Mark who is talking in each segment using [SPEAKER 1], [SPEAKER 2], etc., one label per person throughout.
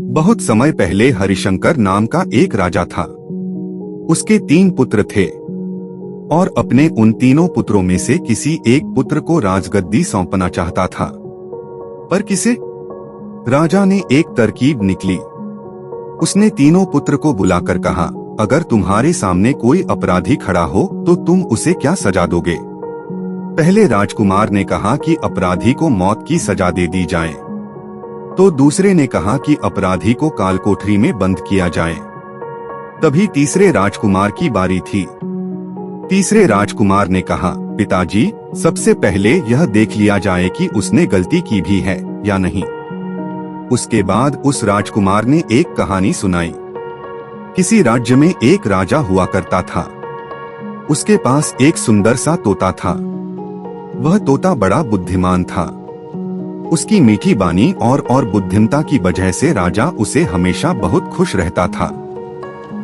[SPEAKER 1] बहुत समय पहले हरिशंकर नाम का एक राजा था। उसके 3 पुत्र थे और अपने उन तीनों पुत्रों में से किसी एक पुत्र को राजगद्दी सौंपना चाहता था। पर किसे? राजा ने एक तरकीब निकली। उसने तीनों पुत्र को बुलाकर कहा, अगर तुम्हारे सामने कोई अपराधी खड़ा हो तो तुम उसे क्या सजा दोगे? पहले राजकुमार ने कहा कि अपराधी को मौत की सजा दे दी जाए, तो दूसरे ने कहा कि अपराधी को कालकोठरी में बंद किया जाए। तभी तीसरे राजकुमार की बारी थी। तीसरे राजकुमार ने कहा, पिताजी, सबसे पहले यह देख लिया जाए कि उसने गलती की भी है या नहीं। उसके बाद उस राजकुमार ने एक कहानी सुनाई। किसी राज्य में एक राजा हुआ करता था। उसके पास एक सुंदर सा तोता था। वह तोता बड़ा बुद्धिमान था। उसकी मीठी बानी और बुद्धिमता की वजह से राजा उसे हमेशा बहुत खुश रहता था।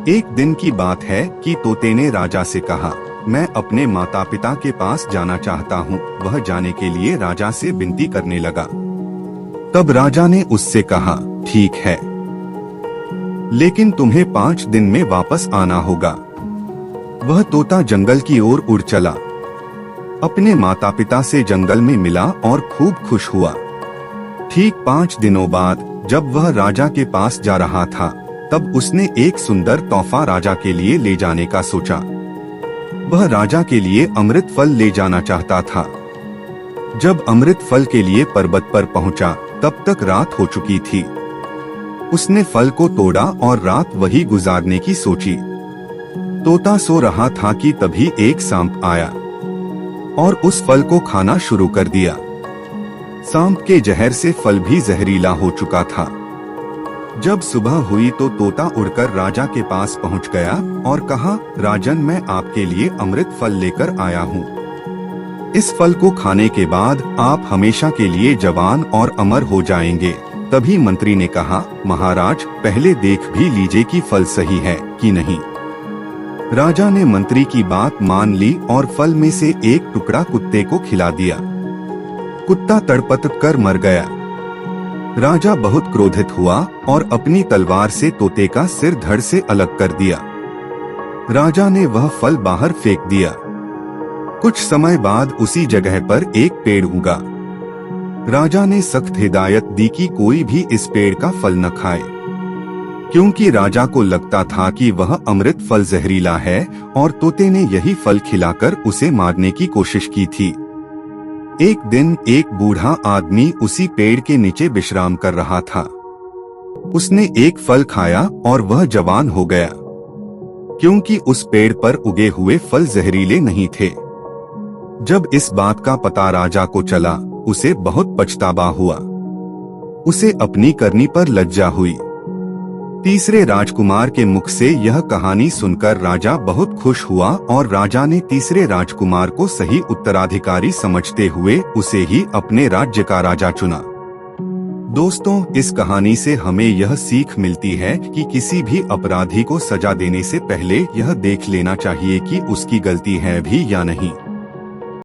[SPEAKER 1] एक दिन की बात है कि तोते ने राजा से कहा, मैं अपने माता पिता के पास जाना चाहता हूँ। वह जाने के लिए राजा से विनती करने लगा। तब राजा ने उससे कहा, ठीक है, लेकिन तुम्हें 5 दिन में वापस आना होगा। वह तोता जंगल की ओर उड़ चला। अपने माता पिता से जंगल में मिला और खूब खुश हुआ। ठीक 5 दिनों बाद जब वह राजा के पास जा रहा था, तब उसने एक सुंदर तोहफा राजा के लिए ले जाने का सोचा। वह राजा के लिए अमृत फल ले जाना चाहता था। जब अमृत फल के लिए पर्वत पर पहुंचा, तब तक रात हो चुकी थी। उसने फल को तोड़ा और रात वही गुजारने की सोची। तोता सो रहा था कि तभी एक सांप आया और उस फल को खाना शुरू कर दिया। सांप के जहर से फल भी जहरीला हो चुका था। जब सुबह हुई तो तोता उड़कर राजा के पास पहुंच गया और कहा, राजन, मैं आपके लिए अमृत फल लेकर आया हूँ। इस फल को खाने के बाद आप हमेशा के लिए जवान और अमर हो जाएंगे। तभी मंत्री ने कहा, महाराज, पहले देख भी लीजिए कि फल सही है कि नहीं। राजा ने मंत्री की बात मान ली और फल में से एक टुकड़ा कुत्ते को खिला दिया। कुत्ता तड़पत कर मर गया। राजा बहुत क्रोधित हुआ और अपनी तलवार से तोते का सिर धड़ से अलग कर दिया। राजा ने वह फल बाहर फेंक दिया। कुछ समय बाद उसी जगह पर एक पेड़ उगा। राजा ने सख्त हिदायत दी कि कोई भी इस पेड़ का फल न खाए, क्योंकि राजा को लगता था कि वह अमृत फल जहरीला है और तोते ने यही फल खिलाकर उसे मारने की कोशिश की थी। एक दिन एक बूढ़ा आदमी उसी पेड़ के नीचे विश्राम कर रहा था। उसने एक फल खाया और वह जवान हो गया, क्योंकि उस पेड़ पर उगे हुए फल जहरीले नहीं थे। जब इस बात का पता राजा को चला, उसे बहुत पछतावा हुआ। उसे अपनी करनी पर लज्जा हुई। तीसरे राजकुमार के मुख से यह कहानी सुनकर राजा बहुत खुश हुआ और राजा ने तीसरे राजकुमार को सही उत्तराधिकारी समझते हुए उसे ही अपने राज्य का राजा चुना। दोस्तों, इस कहानी से हमें यह सीख मिलती है कि किसी भी अपराधी को सजा देने से पहले यह देख लेना चाहिए कि उसकी गलती है भी या नहीं।